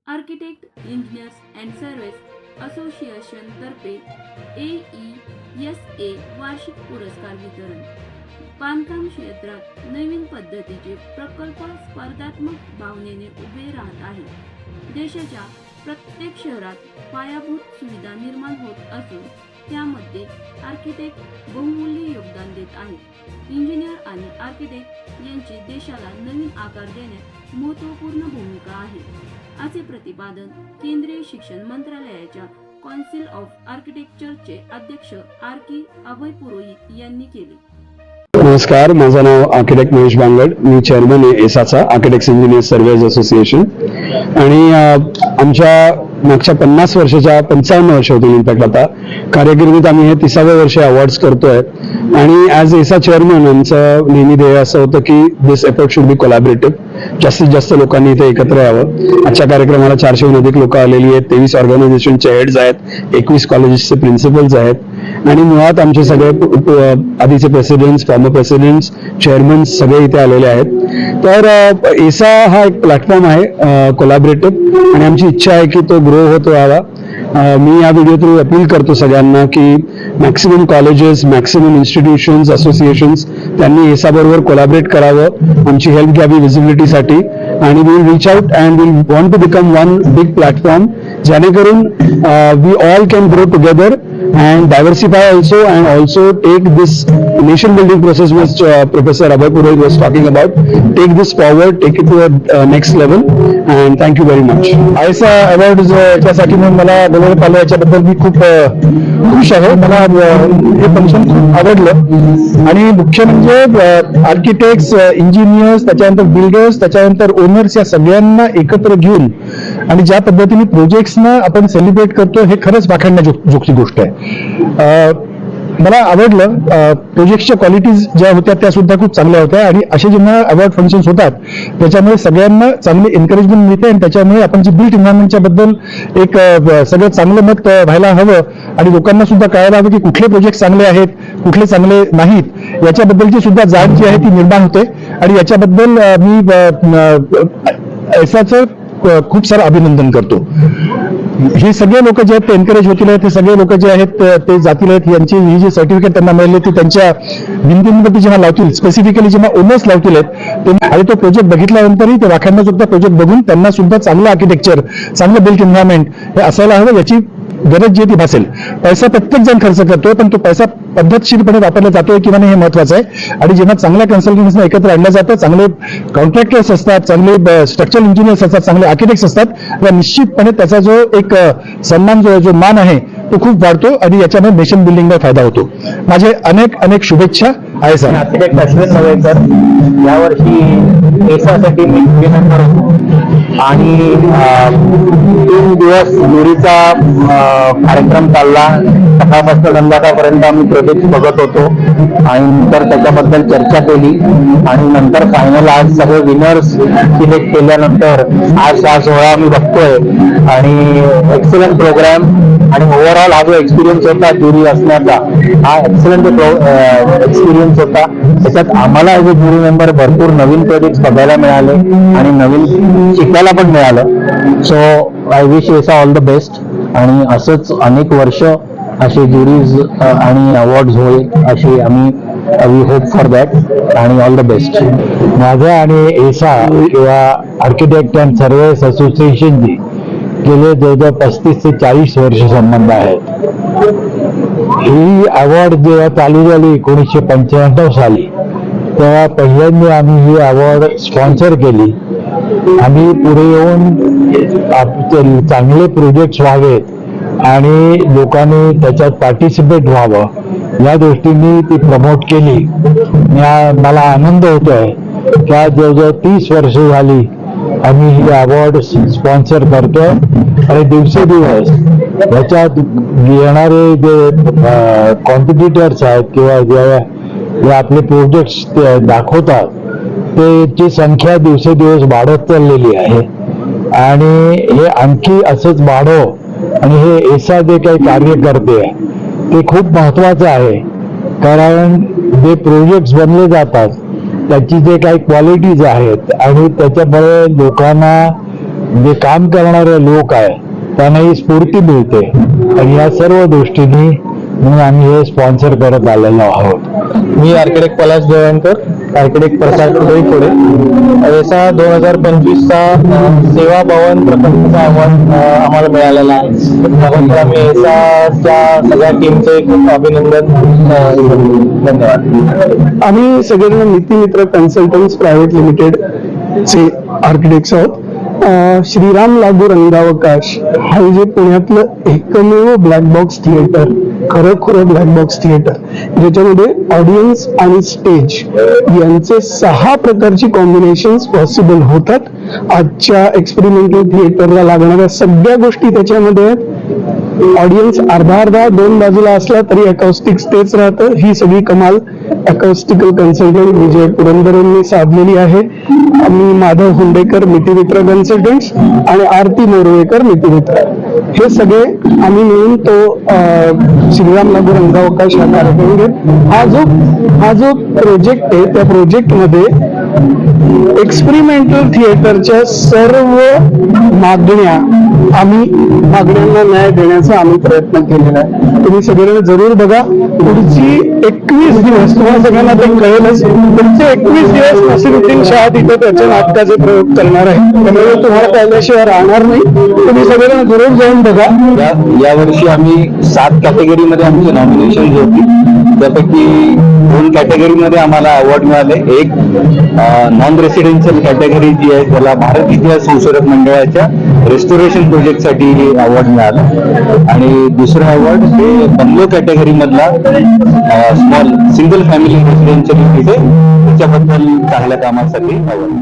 Architect engineers and service association तर्फे AESA वार्षिक पुरस्कार वितरण. बांधकाम क्षेत्रात नवीन पद्धतीचे प्रकल्प स्पर्धात्मक भावनेने उभे राहत आहेत. देशाच्या प्रत्येक शहरात पायाभूत सुविधा निर्माण होत असून त्यामध्ये आर्किटेक्ट बहुमूल्य योगदान देत आहेत. इंजिनियर आणि आर्किटेक्ट यांची देशाला नवीन आकार देण्यात महत्त्वपूर्ण भूमिका आहे, असे प्रतिपादन केंद्रीय शिक्षण मंत्रालयाच्या कौन्सिल ऑफ आर्किटेक्चरचे अध्यक्ष RK अभय पुरोहित यांनी केले. नमस्कार, माझं नाव आर्किटेक्ट महेश बांगड. मी चेअरमन आहे एसाचा, आर्किटेक्ट्स इंजिनियर्स सर्वेअर्स असोसिएशन. आणि आमच्या मागच्या 50 वर्षाच्या 55 वर्ष होतील इनफॅक्ट आता कारकिर्दीत आम्ही हे 30वे वर्ष अवॉर्ड्स करतोय. आणि ॲज एसा चेअरमन आमचं नेहमी ध्येय असं होतं की दिस एफर्ट शुड बी कोलॅबरेटिव्ह. जास्तीत जास्त लोकांनी इथे एकत्र यावं. आजच्या कार्यक्रमाला 400हून अधिक लोक आलेली आहेत. 23 ऑर्गनायझेशनचे हेड्स आहेत, 21 कॉलेजेसचे प्रिन्सिपल्स आहेत. आणि मुळात आमचे सगळे आधीचे प्रेसिडेंट्स, फॉर्मर प्रेसिडेंट्स, चेअरमन्स सगळे इथे आलेले आहेत. तर एसा हा एक प्लॅटफॉर्म आहे कोलॅबरेटिव्ह, आणि आमची इच्छा आहे की तो ग्रो होत राहावा. मी या व्हिडिओ थ्रू अपील करतो सगळ्यांना की maximum colleges, maximum institutions, associations त्यांनी एसा बरोबर कोलॅबरेट करावं, आमची हेल्प घ्यावी व्हिजिबिलिटीसाठी. आणि we will reach out and will want to become one big platform, जेणेकरून we all can grow together and diversify and also take this nation building process which Professor Abhay Purohit was talking about, take this forward, take it to a next level, and thank you very much. आयसा award याच्यासाठी मला बोलवण्यात आलं, याच्याबद्दल मी खूप खुश आहे. मला हे फंक्शन खूप आवडलं. आणि मुख्य म्हणजे आर्किटेक्ट्स, इंजिनियर्स, त्याच्यानंतर बिल्डर्स, त्याच्यानंतर ओनर्स या सगळ्यांना एकत्र घेऊन आणि ज्या पद्धतीने प्रोजेक्ट्सना आपण सेलिब्रेट करतो हे खरंच वाखाणण्याजोगती गोष्ट आहे. मला आवडलं. प्रोजेक्टच्या क्वालिटीज ज्या होत्या त्या सुद्धा खूप चांगल्या होत्या. आणि असे जेव्हा अवॉर्ड फंक्शन्स होतात त्याच्यामुळे सगळ्यांना चांगले एनकरेजमेंट मिळते, आणि त्याच्यामुळे आपण जी बिल्ट एन्व्हायरमेंटच्या बद्दल एक सगळं चांगलं मत व्हायला हवं, आणि लोकांना सुद्धा कळायला हवं की कुठले प्रोजेक्ट चांगले आहेत, कुठले चांगले नाहीत, याच्याबद्दलची सुद्धा जाण जी आहे ती निर्माण होते. आणि याच्याबद्दल मी एसाचं खूप सारं अभिनंदन करतो. हे सगळे लोक जे आहेत ते एनकरेज होतील आहेत, हे सगळे लोक जे आहेत ते जातील आहेत. यांची ही जी सर्टिफिकेट त्यांना मिळाली ती त्यांच्या भिंतींवरती जेव्हा लावतील, स्पेसिफिकली जेव्हा ओनर्स लावतील आहेत ते, आणि तो प्रोजेक्ट बघितल्यानंतरही ते वाखाणना सुद्धा प्रोजेक्ट बघून त्यांना सुद्धा चांगलं आर्किटेक्चर, चांगलं बिल्ट एन्व्हायरमेंट हे असायला हवं, याची गरज जी ती भासेल. पैसा प्रत्येक जण खर्च करतोय, पण तो पैसा पद्धतशीरपणे वापरला जातोय किंवा नाही हे महत्वाचं आहे. आणि जेव्हा चांगल्या कन्सल्टंट्सना एकत्र आणलं जातं, चांगले कॉन्ट्रॅक्टर्स असतात, चांगले स्ट्रक्चरल इंजिनियर्स असतात, चांगले आर्किटेक्ट्स असतात, तर निश्चितपणे त्याचा जो एक सन्मान, जो मान आहे तो खूप वाढतो, आणि याच्यामुळे नेशन बिल्डिंगला फायदा होतो. माझे अनेक अनेक शुभेच्छा. आहे सर. आर्किटेक्ट अश्विन नवेकर, यावर्षी एसासाठी मी विनंतर होतो. आणि 3 दिवस जुरीचा कार्यक्रम चालला. सकाळपासून संध्याकाळपर्यंत आम्ही प्रोजेक्ट बघत होतो, आणि नंतर त्याच्याबद्दल चर्चा केली, आणि नंतर फायनल आज सगळे विनर्स सिलेक्ट केल्यानंतर आज हा सोहळा आम्ही बघतोय. आणि एक्सलंट प्रोग्राम, आणि ओव्हरऑल हा जो एक्सपिरियन्स होता ज्युरी असण्याचा, हा एक्सलंट एक्सपिरियन्स होता. त्याच्यात आम्हाला ॲज अ ज्युरी मेंबर भरपूर नवीन प्रोजेक्ट्स बघायला मिळाले आणि नवीन शिकायला पण मिळालं. सो आय विश एसा ऑल द बेस्ट, आणि असंच अनेक वर्ष असे ज्युरीज आणि अवॉर्ड्स होईल अशी आम्ही वी होप फॉर दॅट, आणि ऑल द बेस्ट. माझा आणि एसा किंवा आर्किटेक्ट अँड सर्व्हिस असोसिएशनची गेले जवळजवळ 35 ते 40 वर्ष संबंध आहेत. ही अवॉर्ड जेव्हा चालू झाली 1995 साली, तेव्हा पहिल्यांदा आम्ही ही अवॉर्ड स्पॉन्सर केली. आम्ही पुढे येऊन चांगले प्रोजेक्ट्स व्हावेत आणि लोकांनी त्याच्यात पार्टिसिपेट व्हावं या दृष्टीने ती प्रमोट केली. मला आनंद होतोय की आज जवळजवळ 30 वर्ष झाली आम्ही ही अवॉर्ड स्पॉन्सर करतोय. आणि दिवसेदिवस याच्यात येणारे जे कॉम्पिटिटर्स आहेत किंवा जे आपले प्रोजेक्ट्स दाखवतात त्याची संख्या दिवसेदिवस वाढत चाललेली आहे. आणि हे आणखी असंच वाढव, आणि हे एसा जे काही कार्य करते ते खूप महत्वाचं आहे. कारण जे प्रोजेक्ट्स बनले जातात त्याची जे काही क्वालिटीज आहेत आणि त्याच्यामुळे लोकांना जे काम करणारे लोक आहे त्यांनाही स्फूर्ती मिळते आणि या सर्व गोष्टींनी म्हणून आम्ही हे स्पॉन्सर करत आलेलो आहोत. मी आर्किटेक्ट पलाश देवणकर, आर्किटेक्ट प्रसाद पुढे ऐसा 2025चा सेवा भवन प्रकल्पाचा अवॉर्ड आम्हाला मिळालेला आहे. त्याबद्दल आम्ही ऐसाच्या सगळ्या टीमचे खूप अभिनंदन. धन्यवाद. आम्ही सगळेजण नीतिमित्र कन्सल्टन्ट्स प्रायव्हेट लिमिटेड चे आर्किटेक्ट्स आहोत. श्रीराम लागू रंगावकाश हे जे पुण्यातलं एकमेव ब्लॅक बॉक्स थिएटर, खरं ब्लॅक बॉक्स थिएटर, ज्याच्यामध्ये ऑडियन्स आणि स्टेज यांचे 6 प्रकारची कॉम्बिनेशन्स पॉसिबल होतात. आजच्या एक्सपेरिमेंटल थिएटरला लागणाऱ्या सगळ्या गोष्टी त्याच्यामध्ये आहेत. ऑडियन्स अर्धा 2 बाजूला असला तरी अकॉस्टिक्स तेच राहतं. ही सगळी कमाल अकॉस्टिकल कन्सल्टंट विजय पुरंदरेंनी साधलेली आहे. आम्ही माधव हुंडेकर नीतिमित्र कन्सल्टंट्स आणि आरती मोरवेकर नीतिमित्र, हे सगळे आम्ही मिळून तो श्रीराम लागू रंगावकाश हा कार्यक्रम घेत. हा जो प्रोजेक्ट आहे त्या प्रोजेक्टमध्ये एक्सपेरिमेंटल थिएटरच्या सर्व मागण्यांना न्याय देण्याचा आम्ही प्रयत्न केलेला आहे. तुम्ही सगळ्यांना जरूर बघा. पुढची 21 दिवस तुम्हाला सगळ्यांना ते कळेलच. पुढचे 21 दिवस नसीरुद्दीन शाह तिथे त्याच्या नाटकाचे प्रयोग करणार आहे. त्यामुळे तुम्हाला पाहिल्याशिवाय राहणार नाही. तुम्ही सगळ्यांना जरूर जाऊन बघा. यावर्षी आम्ही 7 कॅटेगरीमध्ये आमचे नॉमिनेशन होती. त्यापैकी 2 कॅटेगरीमध्ये आम्हाला अवॉर्ड मिळाले. एक नॉन रेसिडेन्शियल कॅटेगरी जी आहे त्याला भारत इतिहास संशोधक मंडळाच्या रेस्टोरेशन प्रोजेक्टसाठी अवॉर्ड मिळाला आणि दुसरं अवॉर्ड हे बंगलो कॅटेगरी मधला स्मॉल सिंगल फॅमिली रेसिडेन्शियल त्याच्याबद्दल चांगल्या कामासाठी अवॉर्ड.